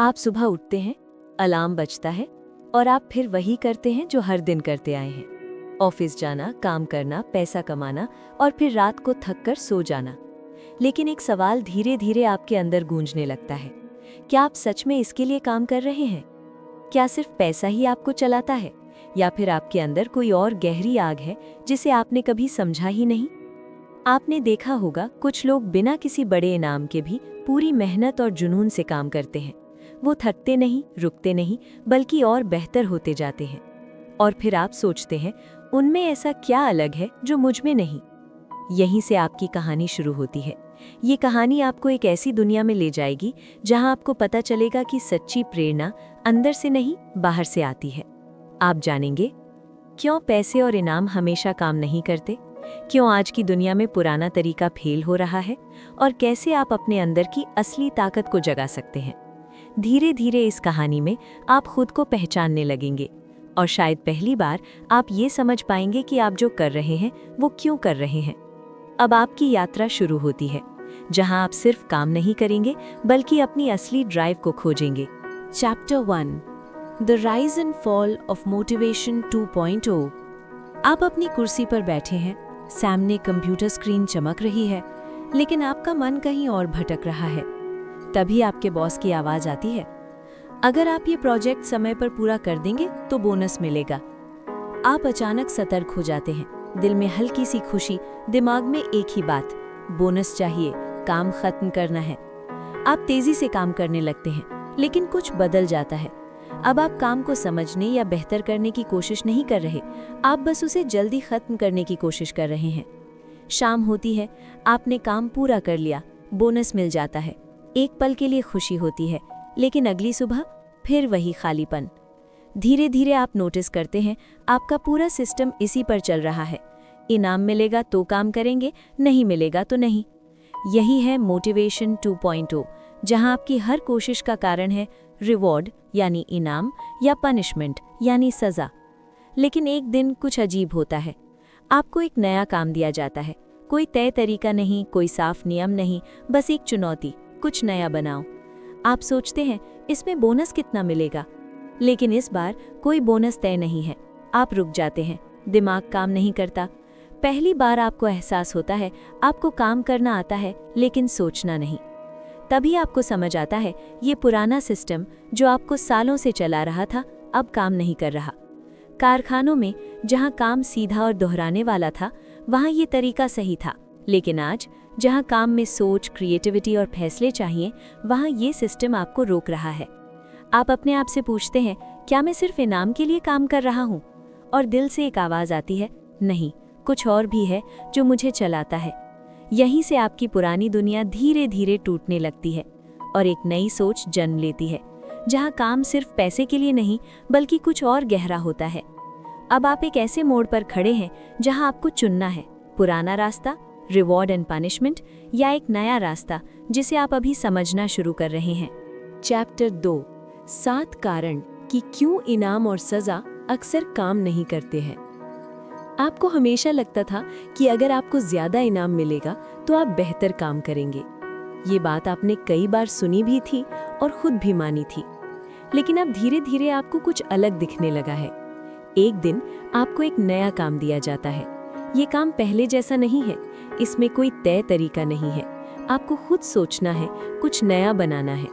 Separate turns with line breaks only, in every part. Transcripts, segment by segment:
आप सुबह उठते हैं, अलार्म बजता है और आप फिर वही करते हैं जो हर दिन करते आए हैं। ऑफिस जाना, काम करना, पैसा कमाना और फिर रात को थक कर सो जाना। लेकिन एक सवाल धीरे धीरे आपके अंदर गूंजने लगता है। क्या आप सच में इसके लिए काम कर रहे हैं? क्या सिर्फ पैसा ही आपको चलाता है, या फिर आपके अंदर कोई और गहरी आग है जिसे आपने कभी समझा ही नहीं? आपने देखा होगा, कुछ लोग बिना किसी बड़े इनाम के भी पूरी मेहनत और जुनून से काम करते हैं। वो थकते नहीं, रुकते नहीं, बल्कि और बेहतर होते जाते हैं। और फिर आप सोचते हैं, उनमें ऐसा क्या अलग है जो मुझ में नहीं? यहीं से आपकी कहानी शुरू होती है। ये कहानी आपको एक ऐसी दुनिया में ले जाएगी जहां आपको पता चलेगा कि सच्ची प्रेरणा अंदर से नहीं, बाहर से आती है। आप जानेंगे क्यों पैसे और इनाम हमेशा काम नहीं करते, क्यों आज की दुनिया में पुराना तरीका फेल हो रहा है, और कैसे आप अपने अंदर की असली ताकत को जगा सकते हैं। धीरे धीरे इस कहानी में आप खुद को पहचानने लगेंगे, और शायद पहली बार आप ये समझ पाएंगे कि आप जो कर रहे हैं वो क्यों कर रहे हैं। अब आपकी यात्रा शुरू होती है, जहां आप सिर्फ काम नहीं करेंगे बल्कि अपनी असली ड्राइव को खोजेंगे। Chapter 1, the rise and fall of motivation 2.0। आप अपनी कुर्सी पर बैठे हैं, सामने कंप्यूटर स्क्रीन चमक रही है, लेकिन आपका मन कहीं और भटक रहा है। तभी आपके बॉस की आवाज आती है, अगर आप ये प्रोजेक्ट समय पर पूरा कर देंगे तो बोनस मिलेगा। आप अचानक सतर्क हो जाते हैं, दिल में हल्की सी खुशी, दिमाग में एक ही बात, बोनस चाहिए, काम खत्म करना है। आप तेजी से काम करने लगते हैं, लेकिन कुछ बदल जाता है। अब आप काम को समझने या बेहतर करने की कोशिश नहीं कर रहे, आप बस उसे जल्दी खत्म करने की कोशिश कर रहे हैं। शाम होती है, आपने काम पूरा कर लिया, बोनस मिल जाता है, एक पल के लिए खुशी होती है, लेकिन अगली सुबह फिर वही खालीपन। धीरे धीरे आप नोटिस करते हैं, आपका पूरा सिस्टम इसी पर चल रहा है। इनाम मिलेगा तो काम करेंगे, नहीं मिलेगा तो नहीं। यही है मोटिवेशन 2.0, जहां आपकी हर कोशिश का कारण है रिवॉर्ड यानी इनाम, या पनिशमेंट यानी सजा। लेकिन एक दिन कुछ अजीब होता है। आपको एक नया काम दिया जाता है, कोई तय तरीका नहीं, कोई साफ नियम नहीं, बस एक चुनौती, कुछ नया बनाओ। आप सोचते हैं इसमें बोनस कितना मिलेगा, लेकिन इस बार कोई बोनस तय नहीं है। आप रुक जाते हैं, दिमाग काम नहीं करता। पहली बार आपको एहसास होता है आपको काम करना आता है, लेकिन सोचना नहीं। तभी आपको समझ आता है ये पुराना सिस्टम जो आपको सालों से चला रहा था, अब काम नहीं कर रहा। कारखानों में जहां काम सीधा और दोहराने वाला था, वहां ये तरीका सही था, लेकिन आज जहां काम में सोच, क्रिएटिविटी और फैसले चाहिए, वहां ये सिस्टम आपको रोक रहा है। आप अपने आप से पूछते हैं, क्या मैं सिर्फ इनाम के लिए काम कर रहा हूं? और दिल से एक आवाज़ आती है, नहीं, कुछ और भी है जो मुझे चलाता है। यहीं से आपकी पुरानी दुनिया धीरे धीरे टूटने लगती है और एक नई सोच जन्म लेती है, जहां काम सिर्फ पैसे के लिए नहीं बल्कि कुछ और गहरा होता है। अब आप एक ऐसे मोड़ पर खड़े हैं जहां आपको चुनना है, पुराना रास्ता, रिवॉर्ड एंड पनिशमेंट, या एक नया रास्ता जिसे आप अभी समझना शुरू कर रहे हैं। चैप्टर 2, 7 कारण कि क्यों इनाम और सजा अक्सर काम नहीं करते हैं। आपको हमेशा लगता था कि अगर आपको ज्यादा इनाम मिलेगा तो आप बेहतर काम करेंगे। ये बात आपने कई बार सुनी भी थी और खुद भी मानी थी। लेकिन अब धीरे धीरे आपको कुछ अलग दिखने लगा है। एक दिन आपको एक नया काम दिया जाता है। ये काम पहले जैसा नहीं है, इसमें कोई तय तरीका नहीं है। आपको खुद सोचना है, कुछ नया बनाना है।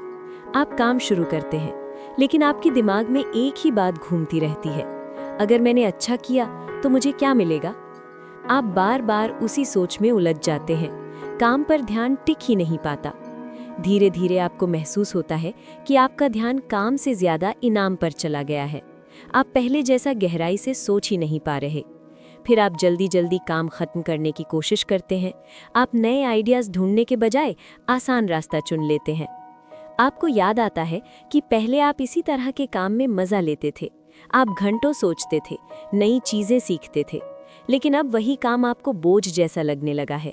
आप काम शुरू करते हैं, लेकिन आपके दिमाग में एक ही बात घूमती रहती है, अगर मैंने अच्छा किया तो मुझे क्या मिलेगा? आप बार बार उसी सोच में उलझ जाते हैं, काम पर ध्यान टिक ही नहीं पाता। धीरे धीरे आपको महसूस होता है कि आपका ध्यान काम से ज्यादा इनाम पर चला गया है। आप पहले जैसा गहराई से सोच ही नहीं पा रहे। फिर आप जल्दी जल्दी काम खत्म करने की कोशिश करते हैं। आप नए आइडियाज ढूंढने के बजाय आसान रास्ता चुन लेते हैं। आपको याद आता है कि पहले आप इसी तरह के काम में मजा लेते थे। आप घंटों सोचते थे, नई चीजें सीखते थे, लेकिन अब वही काम आपको बोझ जैसा लगने लगा है।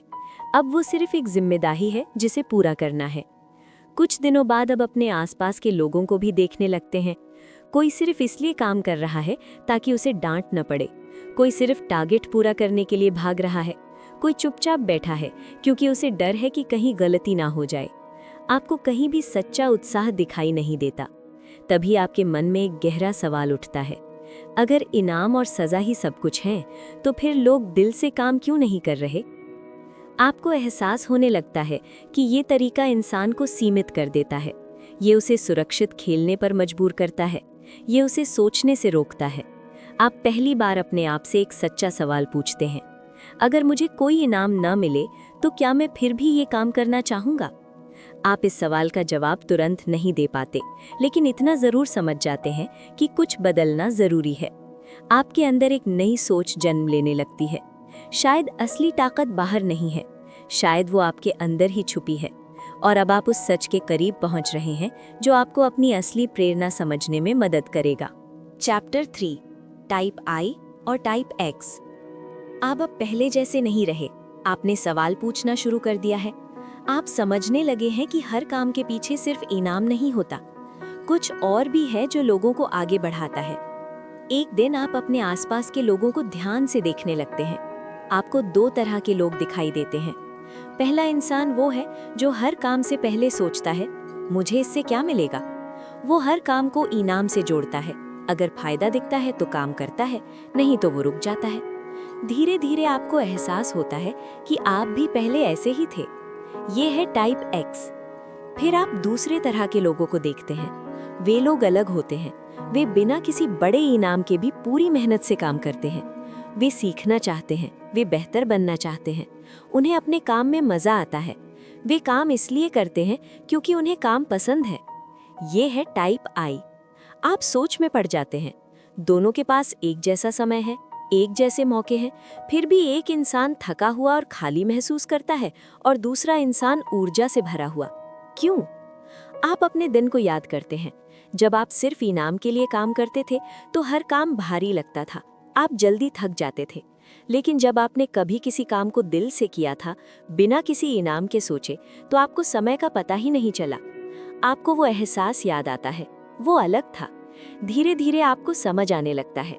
अब वो सिर्फ एक जिम्मेदारी है जिसे पूरा करना है। कुछ दिनों बाद अब अपने आसपास के लोगों को भी देखने लगते हैं। कोई सिर्फ इसलिए काम कर रहा है ताकि उसे डांट न पड़े, कोई सिर्फ टारगेट पूरा करने के लिए भाग रहा है, कोई चुपचाप बैठा है क्योंकि उसे डर है कि कहीं गलती ना हो जाए। आपको कहीं भी सच्चा उत्साह दिखाई नहीं देता। तभी आपके मन में एक गहरा सवाल उठता है, अगर इनाम और सज़ा ही सब कुछ है, तो फिर लोग दिल से काम क्यों नहीं कर रहे? आपको एहसास होने लगता है कि ये तरीका इंसान को सीमित कर देता है। ये उसे सुरक्षित खेलने पर मजबूर करता है। ये उसे सोचने से रोकता है। आप पहली बार अपने आप से एक सच्चा सवाल पूछते हैं, अगर मुझे कोई इनाम न मिले तो क्या मैं फिर भी ये काम करना चाहूँगा? आप इस सवाल का जवाब तुरंत नहीं दे पाते, लेकिन इतना ज़रूर समझ जाते हैं कि कुछ बदलना ज़रूरी है। आपके अंदर एक नई सोच जन्म लेने लगती है। शायद असली ताकत बाहर नहीं है, शायद वो आपके अंदर ही छुपी है। और अब आप उस सच के करीब पहुंच रहे हैं जो आपको अपनी असली प्रेरणा समझने में मदद करेगा। चैप्टर 3, टाइप आई और टाइप एक्स। आप अब पहले जैसे नहीं रहे। आपने सवाल पूछना शुरू कर दिया है। आप समझने लगे हैं कि हर काम के पीछे सिर्फ इनाम नहीं होता, कुछ और भी है जो लोगों को आगे बढ़ाता है। एक दिन आप अपने आसपास के लोगों को ध्यान से देखने लगते हैं। आपको दो तरह के लोग दिखाई देते हैं। पहला इंसान वो है जो हर काम से पहले सोचता है, मुझे इससे क्या मिलेगा। वो हर काम को इनाम से जोड़ता है। अगर फायदा दिखता है तो काम करता है, नहीं तो वो रुक जाता है। धीरे धीरे आपको एहसास होता है कि आप भी पहले ऐसे ही थे। ये है टाइप एक्स। फिर आप दूसरे तरह के लोगों को देखते हैं। वे लोग अलग होते हैं। वे बिना किसी बड़े इनाम के भी पूरी मेहनत से काम करते हैं। वे सीखना चाहते हैं, वे बेहतर बनना चाहते हैं। उन्हें अपने काम में मज़ा आता है। वे काम इसलिए करते हैं क्योंकि उन्हें काम पसंद है। ये है टाइप आई। आप सोच में पड़ जाते हैं। दोनों के पास एक जैसा समय है, एक जैसे मौके हैं, फिर भी एक इंसान थका हुआ और खाली महसूस करता है और दूसरा इंसान ऊर्जा से भरा हुआ। क्यों? आप अपने दिन को याद करते हैं। जब आप सिर्फ इनाम के लिए काम करते थे तो हर काम भारी लगता था, आप जल्दी थक जाते थे। लेकिन जब आपने कभी किसी काम को दिल से किया था, बिना किसी इनाम के सोचे, तो आपको समय का पता ही नहीं चला। आपको वो एहसास याद आता है, वो अलग था। धीरे धीरे आपको समझ आने लगता है।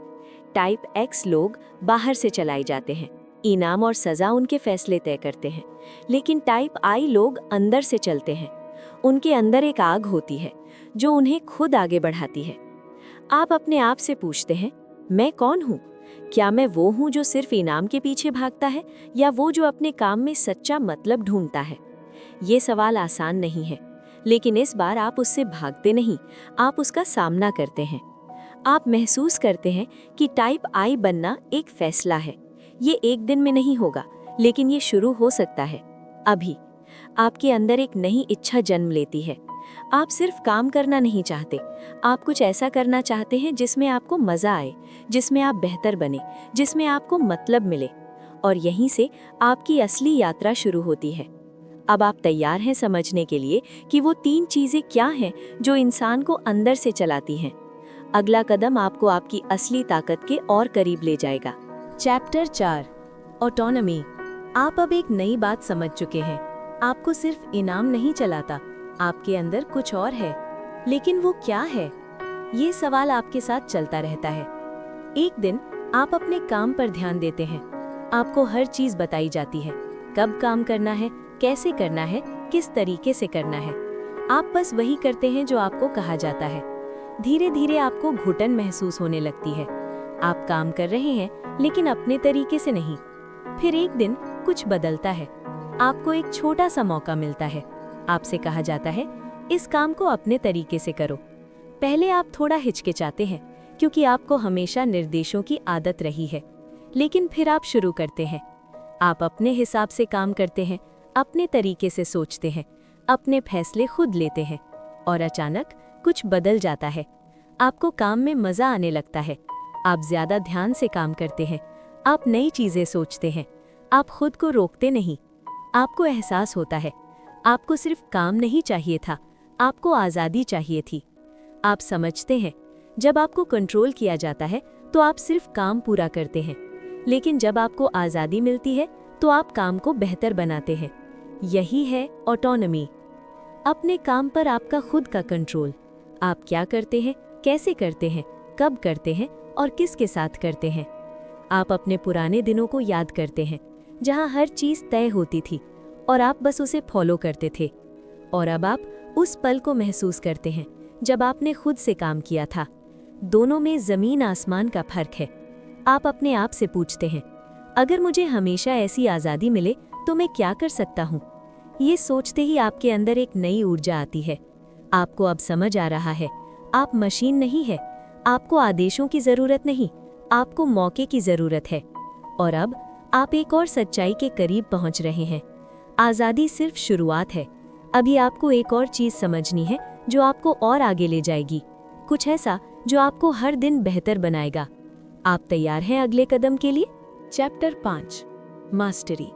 टाइप एक्स लोग बाहर से चलाए जाते हैं, इनाम और सज़ा उनके फैसले तय करते हैं। लेकिन टाइप आई लोग अंदर से चलते हैं। उनके अंदर एक आग होती है जो उन्हें खुद आगे बढ़ाती है। आप अपने आप से पूछते हैं, मैं कौन हूँ? क्या मैं वो हूँ जो सिर्फ इनाम के पीछे भागता है, या वो जो अपने काम में सच्चा मतलब ढूंढता है? ये सवाल आसान नहीं है, लेकिन इस बार आप उससे भागते नहीं, आप उसका सामना करते हैं। आप महसूस करते हैं कि टाइप आई बनना एक फैसला है। ये एक दिन में नहीं होगा, लेकिन ये शुरू हो सकता है अभी। आपके अंदर एक नई इच्छा जन्म लेती है। आप सिर्फ काम करना नहीं चाहते, आप कुछ ऐसा करना चाहते हैं जिसमें आपको मज़ा आए, जिसमें आप बेहतर बने, जिसमें आपको मतलब मिले। और यहीं से आपकी असली यात्रा शुरू होती है। अब आप तैयार हैं समझने के लिए कि वो 3 चीज़ें क्या हैं जो इंसान को अंदर से चलाती हैं। अगला कदम आपको आपकी असली ताकत के और करीब ले जाएगा। Chapter 4, autonomy. आप अब एक नई बात समझ चुके हैं। आपको सिर्फ इनाम नहीं चलाता, आपके अंदर कुछ और है। लेकिन वो क्या है? ये सवाल आपके साथ चलता रहता है। एक दिन आप अपने काम पर ध्यान देते हैं। आपको हर चीज़ बताई जाती है, कब काम करना है, कैसे करना है, किस तरीके से करना है। आप बस वही करते हैं जो आपको कहा जाता है। धीरे धीरे आपको घुटन महसूस होने लगती है। आप काम कर रहे हैं, लेकिन अपने तरीके से नहीं। फिर एक दिन कुछ बदलता है। आपको एक छोटा सा मौका मिलता है। आपसे कहा जाता है, इस काम को अपने तरीके से करो। पहले आप थोड़ा हिचकिचाते हैं, क्योंकि आपको हमेशा निर्देशों की आदत रही है। लेकिन फिर आप शुरू करते हैं। आप अपने हिसाब से काम करते हैं, अपने तरीके से सोचते हैं, अपने फैसले खुद लेते हैं। और अचानक कुछ बदल जाता है। आपको काम में मज़ा आने लगता है। आप ज़्यादा ध्यान से काम करते हैं। आप नई चीज़ें सोचते हैं। आप खुद को रोकते नहीं। आपको एहसास होता है, आपको सिर्फ काम नहीं चाहिए था, आपको आज़ादी चाहिए थी। आप समझते हैं, जब आपको कंट्रोल किया जाता है तो आप सिर्फ काम पूरा करते हैं, लेकिन जब आपको आज़ादी मिलती है तो आप काम को बेहतर बनाते हैं। यही है ऑटोनॉमी। अपने काम पर आपका खुद का कंट्रोल। आप क्या करते हैं, कैसे करते हैं, कब करते हैं और किसके साथ करते हैं। आप अपने पुराने दिनों को याद करते हैं, जहां हर चीज़ तय होती थी और आप बस उसे फॉलो करते थे। और अब आप उस पल को महसूस करते हैं जब आपने खुद से काम किया था। दोनों में ज़मीन आसमान का फर्क है। आप अपने आप से पूछते हैं, अगर मुझे हमेशा ऐसी आज़ादी मिले तो मैं क्या कर सकता हूँ। ये सोचते ही आपके अंदर एक नई ऊर्जा आती है। आपको अब समझ आ रहा है, आप मशीन नहीं है, आपको आदेशों की ज़रूरत नहीं, आपको मौके की ज़रूरत है। और अब आप एक और सच्चाई के करीब पहुंच रहे हैं। आज़ादी सिर्फ शुरुआत है। अभी आपको एक और चीज़ समझनी है जो आपको और आगे ले जाएगी, कुछ ऐसा जो आपको हर दिन बेहतर बनाएगा। आप तैयार हैं अगले कदम के लिए? Chapter 5, mastery.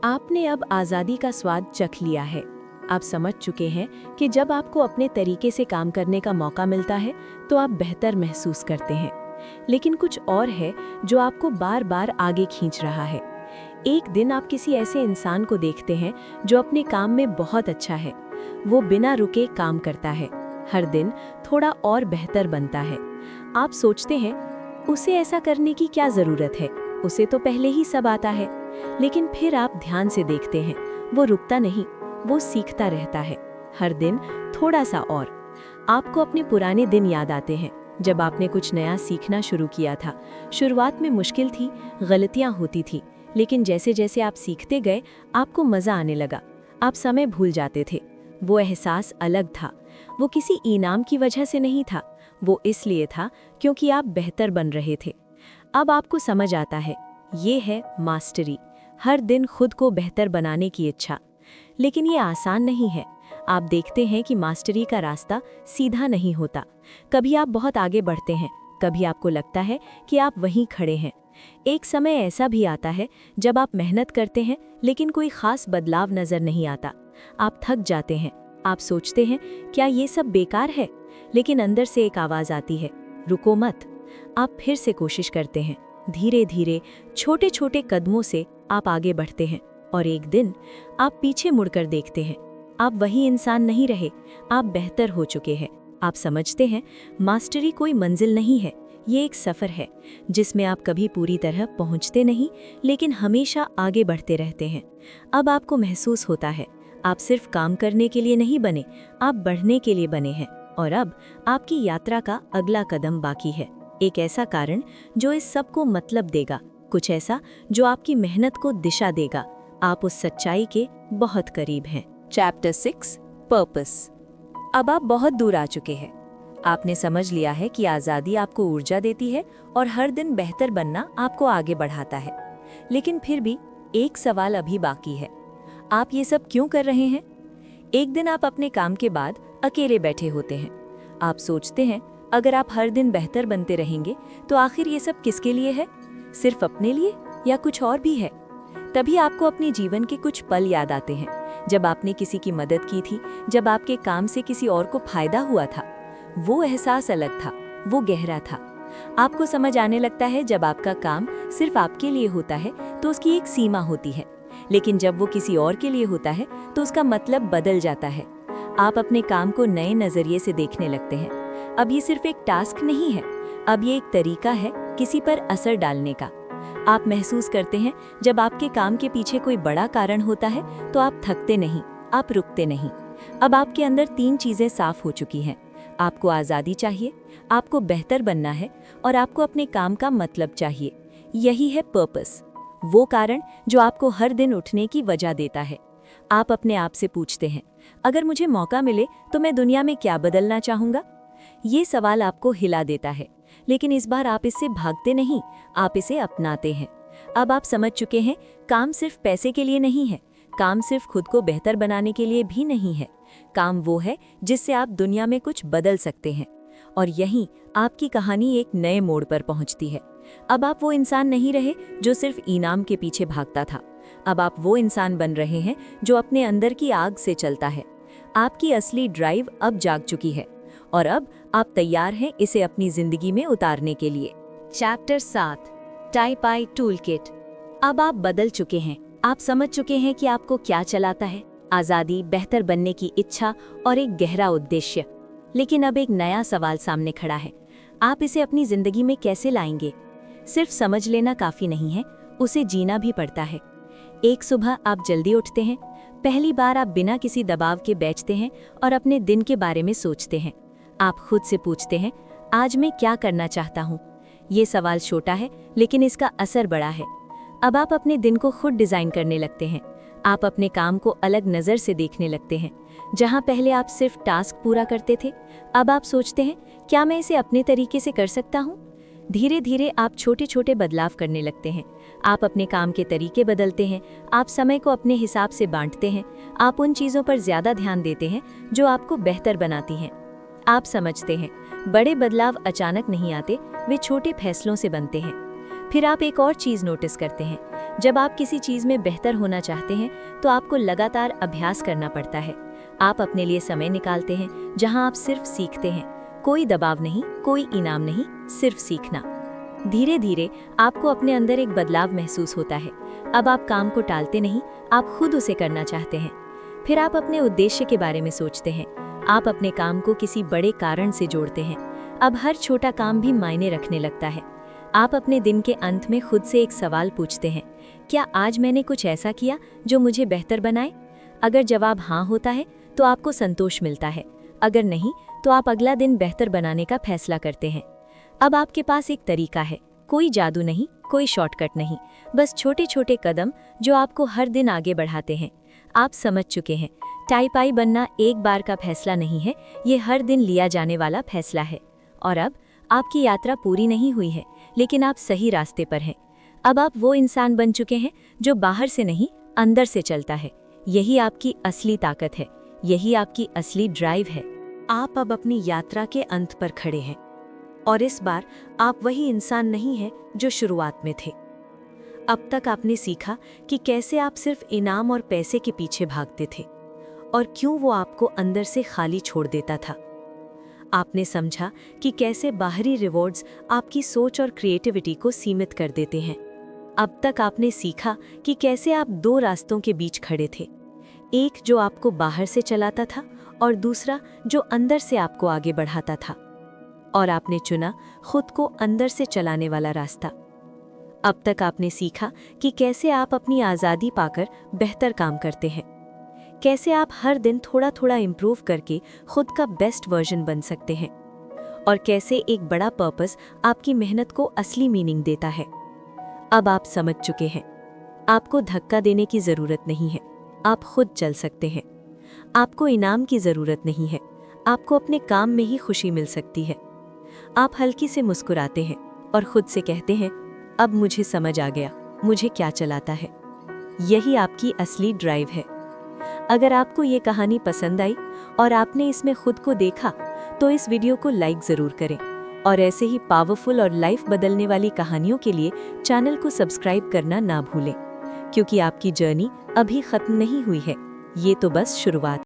आपने अब आज़ादी का स्वाद चख लिया है। आप समझ चुके हैं कि जब आपको अपने तरीके से काम करने का मौका मिलता है तो आप बेहतर महसूस करते हैं। लेकिन कुछ और है जो आपको बार बार आगे खींच रहा है। एक दिन आप किसी ऐसे इंसान को देखते हैं जो अपने काम में बहुत अच्छा है। वो बिना रुके काम करता है, हर दिन थोड़ा और बेहतर बनता है। आप सोचते हैं, उसे ऐसा करने की क्या ज़रूरत है, उसे तो पहले ही सब आता है। लेकिन फिर आप ध्यान से देखते हैं, वो रुकता नहीं, वो सीखता रहता है, हर दिन थोड़ा सा और। आपको अपने पुराने दिन याद आते हैं जब आपने कुछ नया सीखना शुरू किया था। शुरुआत में मुश्किल थी, गलतियां होती थी, लेकिन जैसे जैसे आप सीखते गए आपको मज़ा आने लगा। आप समय भूल जाते थे। वो एहसास अलग था। वो किसी इनाम की वजह से नहीं था, वो इसलिए था क्योंकि आप बेहतर बन रहे थे। अब आपको समझ आता है, ये है मास्टरी, हर दिन खुद को बेहतर बनाने की इच्छा। लेकिन ये आसान नहीं है। आप देखते हैं कि मास्टरी का रास्ता सीधा नहीं होता। कभी आप बहुत आगे बढ़ते हैं, कभी आपको लगता है कि आप वहीं खड़े हैं। एक समय ऐसा भी आता है जब आप मेहनत करते हैं लेकिन कोई खास बदलाव नजर नहीं आता। आप थक जाते हैं, आप सोचते हैं क्या ये सब बेकार है, लेकिन अंदर से एक आवाज़ आती है, रुको मत। आप फिर से कोशिश करते हैं, धीरे धीरे छोटे छोटे कदमों से आप आगे बढ़ते हैं और एक दिन आप पीछे मुड़कर देखते हैं, आप वही इंसान नहीं रहे, आप बेहतर हो चुके हैं। आप समझते हैं मास्टरी कोई मंजिल नहीं है, ये एक सफ़र है जिसमें आप कभी पूरी तरह पहुंचते नहीं, लेकिन हमेशा आगे बढ़ते रहते हैं। अब आपको महसूस होता है आप सिर्फ काम करने के लिए नहीं बने, आप बढ़ने के लिए बने हैं। और अब आपकी यात्रा का अगला कदम बाकी है, एक ऐसा कारण जो इस सब को मतलब देगा, कुछ ऐसा जो आपकी मेहनत को दिशा देगा। आप उस सच्चाई के बहुत करीब हैं। Chapter 6, purpose. अब आप बहुत दूर आ चुके हैं। आपने समझ लिया है कि आज़ादी आपको ऊर्जा देती है और हर दिन बेहतर बनना आपको आगे बढ़ाता है। लेकिन फिर भी एक सवाल अभी बाकी है, आप ये सब क्यों कर रहे हैं? एक दिन आप अपने काम के बाद अकेले बैठे होते हैं। आप सोचते हैं अगर आप हर दिन बेहतर बनते रहेंगे तो आखिर ये सब किसके लिए है? सिर्फ अपने लिए या कुछ और भी है? तभी आपको अपने जीवन के कुछ पल याद आते हैं, जब आपने किसी की मदद की थी, जब आपके काम से किसी और को फायदा हुआ था। वो एहसास अलग था, वो गहरा था। आपको समझ आने लगता है जब आपका काम सिर्फ आपके लिए होता है तो उसकी एक सीमा होती है, लेकिन जब वो किसी और के लिए होता है तो उसका मतलब बदल जाता है। आप अपने काम को नए नज़रिए से देखने लगते हैं। अब ये सिर्फ एक टास्क नहीं है, अब ये एक तरीका है किसी पर असर डालने का। आप महसूस करते हैं जब आपके काम के पीछे कोई बड़ा कारण होता है तो आप थकते नहीं, आप रुकते नहीं। अब आपके अंदर 3 चीज़ें साफ हो चुकी हैं। आपको आज़ादी चाहिए, आपको बेहतर बनना है और आपको अपने काम का मतलब चाहिए। यही है पर्पस, वो कारण जो आपको हर दिन उठने की वजह देता है। आप अपने आप से पूछते हैं, अगर मुझे मौका मिले तो मैं दुनिया में क्या बदलना चाहूँगा? ये सवाल आपको हिला देता है, लेकिन इस बार आप इससे भागते नहीं, आप इसे अपनाते हैं। अब आप समझ चुके हैं काम सिर्फ पैसे के लिए नहीं है, काम सिर्फ खुद को बेहतर बनाने के लिए भी नहीं है। काम वो है जिससे आप दुनिया में कुछ बदल सकते हैं। और यहीं आपकी कहानी एक नए मोड़ पर पहुंचती है। अब आप वो इंसान नहीं रहे जो सिर्फ इनाम के पीछे भागता था। अब आप वो इंसान बन रहे हैं जो अपने अंदर की आग से चलता है। आपकी असली ड्राइव अब जाग चुकी है और अब आप तैयार हैं इसे अपनी जिंदगी में उतारने के लिए। Chapter 7, type I tool kit. अब आप बदल चुके हैं, आप समझ चुके हैं कि आपको क्या चलाता है, आज़ादी, बेहतर बनने की इच्छा और एक गहरा उद्देश्य। लेकिन अब एक नया सवाल सामने खड़ा है, आप इसे अपनी जिंदगी में कैसे लाएंगे? सिर्फ समझ लेना काफ़ी नहीं है, उसे जीना भी पड़ता है। एक सुबह आप जल्दी उठते हैं, पहली बार आप बिना किसी दबाव के बैठते हैं और अपने दिन के बारे में सोचते हैं। आप खुद से पूछते हैं, आज मैं क्या करना चाहता हूँ। ये सवाल छोटा है लेकिन इसका असर बड़ा है। अब आप अपने दिन को खुद डिजाइन करने लगते हैं। आप अपने काम को अलग नज़र से देखने लगते हैं। जहाँ पहले आप सिर्फ टास्क पूरा करते थे, अब आप सोचते हैं, क्या मैं इसे अपने तरीके से कर सकता हूँ। धीरे धीरे आप छोटे छोटे बदलाव करने लगते हैं। आप अपने काम के तरीके बदलते हैं। आप समय को अपने हिसाब से बांटते हैं। आप उन चीज़ों पर ज़्यादा ध्यान देते हैं जो आपको बेहतर बनाती हैं। आप समझते हैं, बड़े बदलाव अचानक नहीं आते, वे छोटे फैसलों से बनते हैं। फिर आप एक और चीज़ नोटिस करते हैं, जब आप किसी चीज़ में बेहतर होना चाहते हैं तो आपको लगातार अभ्यास करना पड़ता है। आप अपने लिए समय निकालते हैं जहां आप सिर्फ सीखते हैं। कोई दबाव नहीं, कोई इनाम नहीं, सिर्फ सीखना। धीरे धीरे आपको अपने अंदर एक बदलाव महसूस होता है। अब आप काम को टालते नहीं, आप खुद उसे करना चाहते हैं। फिर आप अपने उद्देश्य के बारे में सोचते हैं। आप अपने काम को किसी बड़े कारण से जोड़ते हैं। अब हर छोटा काम भी मायने रखने लगता है। आप अपने दिन के अंत में खुद से एक सवाल पूछते हैं, क्या आज मैंने कुछ ऐसा किया जो मुझे बेहतर बनाए? अगर जवाब हाँ होता है तो आपको संतोष मिलता है। अगर नहीं तो आप अगला दिन बेहतर बनाने का फैसला करते हैं। अब आपके पास एक तरीका है, कोई जादू नहीं, कोई शॉर्टकट नहीं, बस छोटे छोटे कदम जो आपको हर दिन आगे बढ़ाते हैं। आप समझ चुके हैं, टाइप आई बनना एक बार का फैसला नहीं है, ये हर दिन लिया जाने वाला फैसला है। और अब आपकी यात्रा पूरी नहीं हुई है, लेकिन आप सही रास्ते पर हैं। अब आप वो इंसान बन चुके हैं जो बाहर से नहीं, अंदर से चलता है। यही आपकी असली ताकत है, यही आपकी असली ड्राइव है। आप अब अपनी यात्रा के अंत पर खड़े हैं और इस बार आप वही इंसान नहीं हैं जो शुरुआत में थे। अब तक आपने सीखा कि कैसे आप सिर्फ इनाम और पैसे के पीछे भागते थे और क्यों वो आपको अंदर से खाली छोड़ देता था। आपने समझा कि कैसे बाहरी रिवॉर्ड्स आपकी सोच और क्रिएटिविटी को सीमित कर देते हैं। अब तक आपने सीखा कि कैसे आप दो रास्तों के बीच खड़े थे, एक जो आपको बाहर से चलाता था और दूसरा जो अंदर से आपको आगे बढ़ाता था। और आपने चुना खुद को अंदर से चलाने वाला रास्ता। अब तक आपने सीखा कि कैसे आप अपनी आज़ादी पाकर बेहतर काम करते हैं, कैसे आप हर दिन थोड़ा थोड़ा इम्प्रूव करके खुद का बेस्ट वर्जन बन सकते हैं, और कैसे एक बड़ा पर्पस आपकी मेहनत को असली मीनिंग देता है। अब आप समझ चुके हैं, आपको धक्का देने की ज़रूरत नहीं है, आप खुद चल सकते हैं। आपको इनाम की ज़रूरत नहीं है, आपको अपने काम में ही खुशी मिल सकती है। आप हल्की से मुस्कुराते हैं और खुद से कहते हैं, अब मुझे समझ आ गया मुझे क्या चलाता है। यही आपकी असली ड्राइव है। अगर आपको ये कहानी पसंद आई और आपने इसमें खुद को देखा तो इस वीडियो को लाइक ज़रूर करें, और ऐसे ही पावरफुल और लाइफ बदलने वाली कहानियों के लिए चैनल को सब्सक्राइब करना ना भूलें, क्योंकि आपकी जर्नी अभी ख़त्म नहीं हुई है, ये तो बस शुरुआत।